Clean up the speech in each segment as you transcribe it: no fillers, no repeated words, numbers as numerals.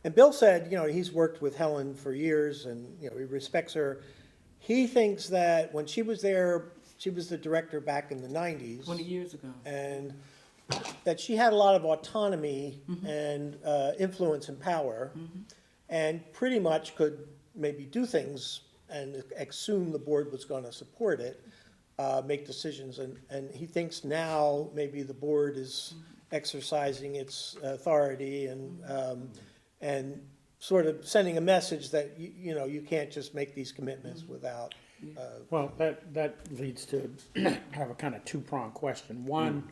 And Bill said, he's worked with Helen for years and, he respects her. He thinks that when she was there, she was the director back in the 90s. 20 years ago. And that she had a lot of autonomy and influence and power, and pretty much could maybe do things and assume the board was going to support it, make decisions. And he thinks now maybe the board is exercising its authority and sort of sending a message that, you can't just make these commitments without. Well, that leads to have a kind of two-pronged question. One,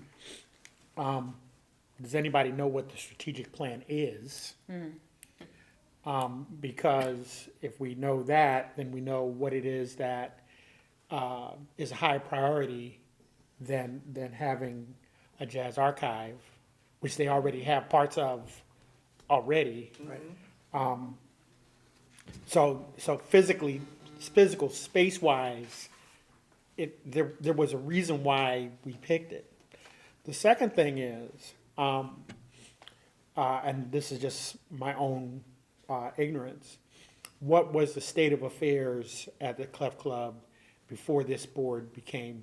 does anybody know what the strategic plan is? Because if we know that, then we know what it is that is a higher priority than having a jazz archive, which they already have parts of already. Right. So physical space-wise, there was a reason why we picked it. The second thing is, and this is just my own ignorance, what was the state of affairs at the Clef Club before this board became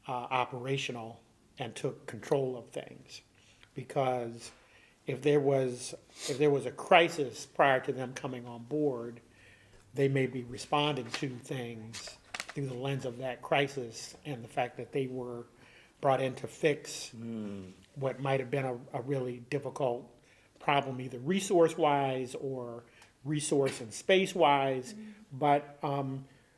operational and took control of things? Because if there was a crisis prior to them coming on board, they may be responding to things through the lens of that crisis and the fact that they were brought in to fix what might have been a really difficult problem, either resource-wise or resource and space-wise. But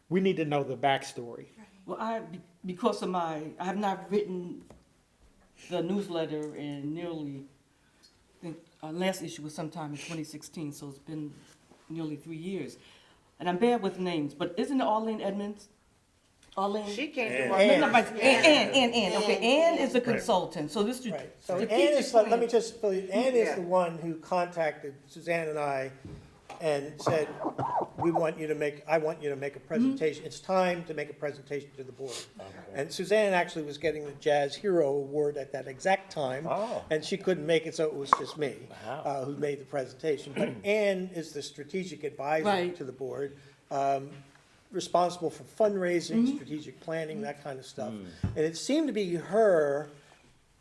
we need to know the backstory. Well, because of I have not written the newsletter in nearly, I think our last issue was sometime in 2016, so it's been nearly 3 years. And I'm bad with names, but isn't it Arlene Edmonds? Arlene? She came to Ann. our. Ann. No, but Ann, okay, Ann is a consultant, so this Right, so Ann strategic is, let me plan- just fill you, Ann is Yeah. the one who contacted Suzanne and I and said, I want you to make a presentation, it's time to make a presentation to the board. And Suzanne actually was getting the Jazz Hero Award at that exact time, Oh. and she couldn't make it, so it was just me who made the presentation. But Ann is the strategic advisor Right. to the board, responsible for fundraising, strategic planning, that kind of stuff. And it seemed to be her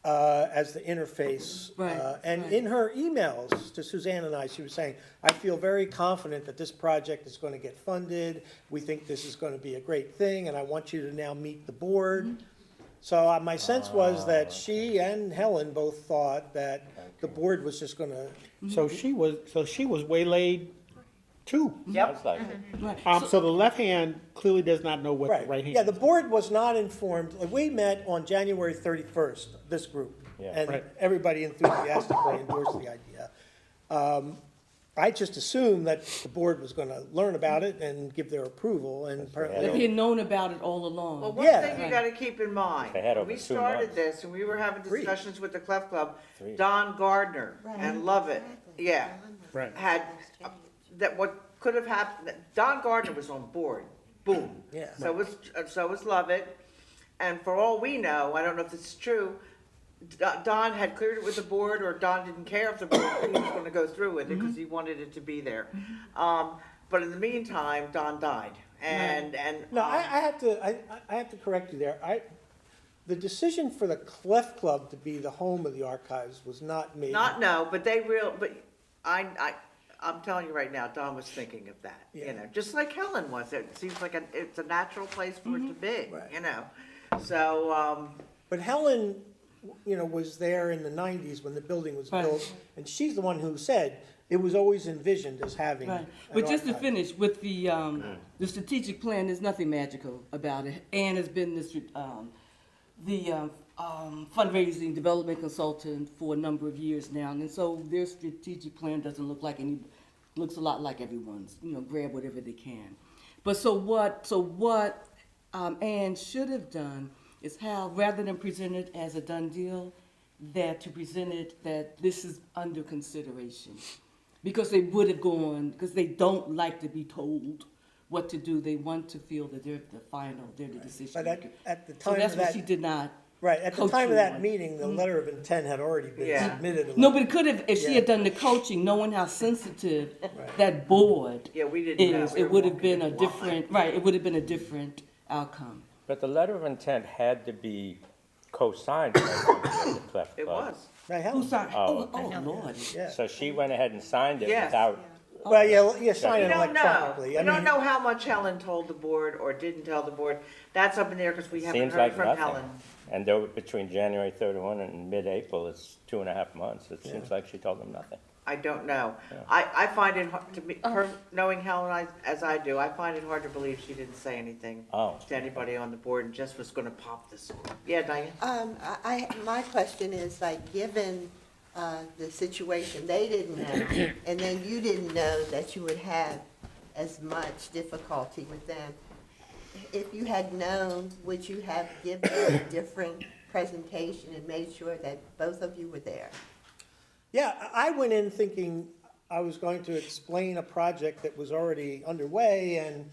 as the interface. Right, And right. in her emails to Suzanne and I, she was saying, I feel very confident that this project is going to get funded. We think this is going to be a great thing, and I want you to now meet the board. So my sense was that she and Helen both thought that the board was just going to, So she was waylaid too. Yep. Sounds like it. Right. So the left hand clearly does not know what the right hand. Yeah, the board was not informed. We met on January 31st, this group. Yeah. And Right. everybody enthusiastically endorsed the idea. I just assumed that the board was going to learn about it and give their approval, and If apparently, he had known about it all Well, along. one Yeah. thing you gotta keep in mind, They had when over we 2 started months. this and we were having Three. discussions with the Clef Club, 3. Don Gardner and Lovett, yeah, Right. had, that what could have happened, Don Gardner was on board, boom. Yeah. So was Lovett, and for all we know, I don't know if this is true, Don had cleared it with the board, or Don didn't care if the board, he was gonna go through with it, because he wanted it to be there. But in the meantime, Don died, and. no, I have to correct you there. The decision for the Clef Club to be the home of the archives was not made. But I'm telling you right now, Don was thinking of that, Yeah. you know, just like Helen was. It seems like it's a natural place for it to be, Right. you know? So, But Helen, was there in the 90s when the building was Right. built, and she's the one who said it was always envisioned as having. Right, an but just to archive. finish, with the strategic plan, there's nothing magical about it. Ann has been the fundraising development consultant for a number of years now, and so their strategic plan doesn't look like looks a lot like everyone's, grab whatever they can. But so what Ann should have done is how, rather than present it as a done deal, to present it that this is under consideration. Because they would have gone, because they don't like to be told what to do. They want to feel that they're the decision But maker. at the So time that's of what she that, did not. Right, at the time coaching of that one. meeting, the letter of intent had already been Yeah. submitted. No, but it could have, if she Yeah. had done the coaching, knowing how sensitive Right. that board Yeah, we didn't know. is, We were it would have walking been a in blind. different, right, it would have been a different outcome. But the letter of intent had to be co-signed by somebody at the Clef It Club. was. Right, Who Helen, signed, Oh, oh, Lord. yeah. So she went ahead and signed it Yes. without, Well, you sign We it don't know. electronically. We I don't mean, know how much Helen told the board or didn't tell the board. That's up in there because we haven't seems heard like from nothing. Helen. And though between January 31 and mid-April, it's 2.5 months. It seems like she told them nothing. I don't know. Yeah. I find it hard to be, her, knowing Helen as I do, I find it hard to believe she didn't say anything Oh. to anybody on the board and just was gonna pop this. Yeah, Diane? My question is, like, given the situation, they didn't know, and then you didn't know that you would have as much difficulty with them. If you had known, would you have given a different presentation and made sure that both of you were there? yeah, I went in thinking I was going to explain a project that was already underway, and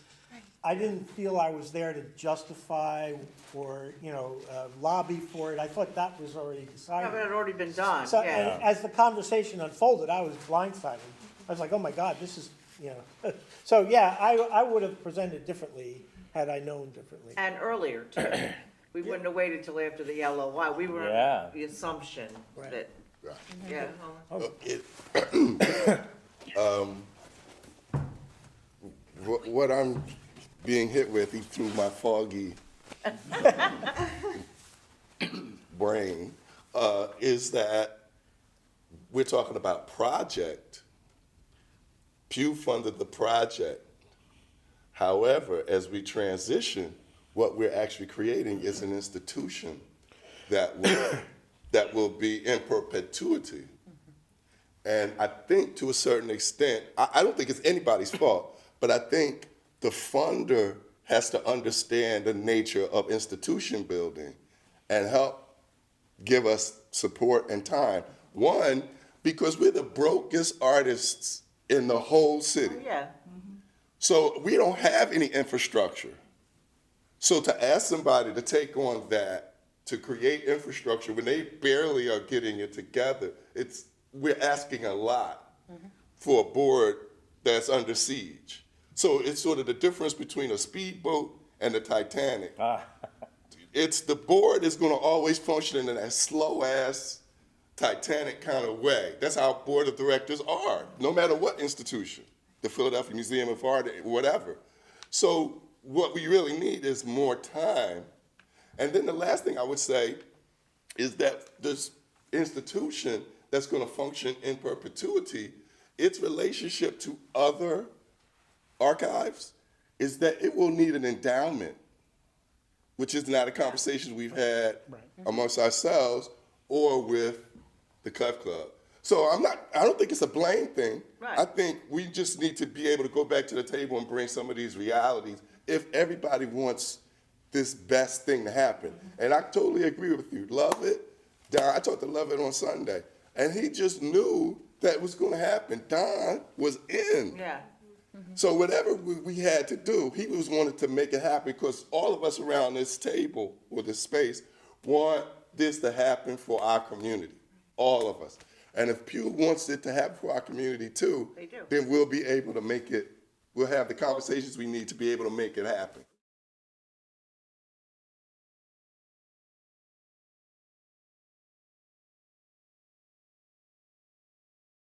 I didn't feel I was there to justify or, lobby for it. I thought that was already Yeah, but it decided. had already been done, So, yeah. and as the conversation unfolded, I was blindsided. I was like, oh my God, this is, So, yeah, I would have presented differently had I known differently. And earlier too. We wouldn't have waited till after the LOI. We were Yeah. under the assumption Right. that, Right. yeah. What I'm being hit with through my foggy brain is that we're talking about project. Pew funded the project. However, as we transition, what we're actually creating is an institution that will be in perpetuity. And I think to a certain extent, I don't think it's anybody's fault, but I think the funder has to understand the nature of institution building and help give us support and time. One, because we're the brokest artists in the whole city. Oh, yeah. So we don't have any infrastructure. So to ask somebody to take on that, to create infrastructure when they barely are getting it together, we're asking a lot for a board that's under siege. So it's sort of the difference between a speedboat and the Titanic. It's the board is gonna always function in that slow ass Titanic kind of way. That's how board of directors are, no matter what institution, the Philadelphia Museum of Art, whatever. So what we really need is more time. And then the last thing I would say is that this institution that's going to function in perpetuity, its relationship to other archives is that it will need an endowment, which is not a conversation we've had amongst ourselves or with the Clef Club. So I don't think it's a blame thing. Right. I think we just need to be able to go back to the table and bring some of these realities if everybody wants this best thing to happen. And I totally agree with you. Lovett, Don, I talked to Lovett on Sunday, and he just knew that was going to happen. Don was in. Yeah. So whatever we had to do, he was wanted to make it happen because all of us around this table or this space want this to happen for our community, all of us. And if Pew wants it to happen for our community too, They do. then we'll be able to make it, we'll have the conversations we need to be able to make it happen.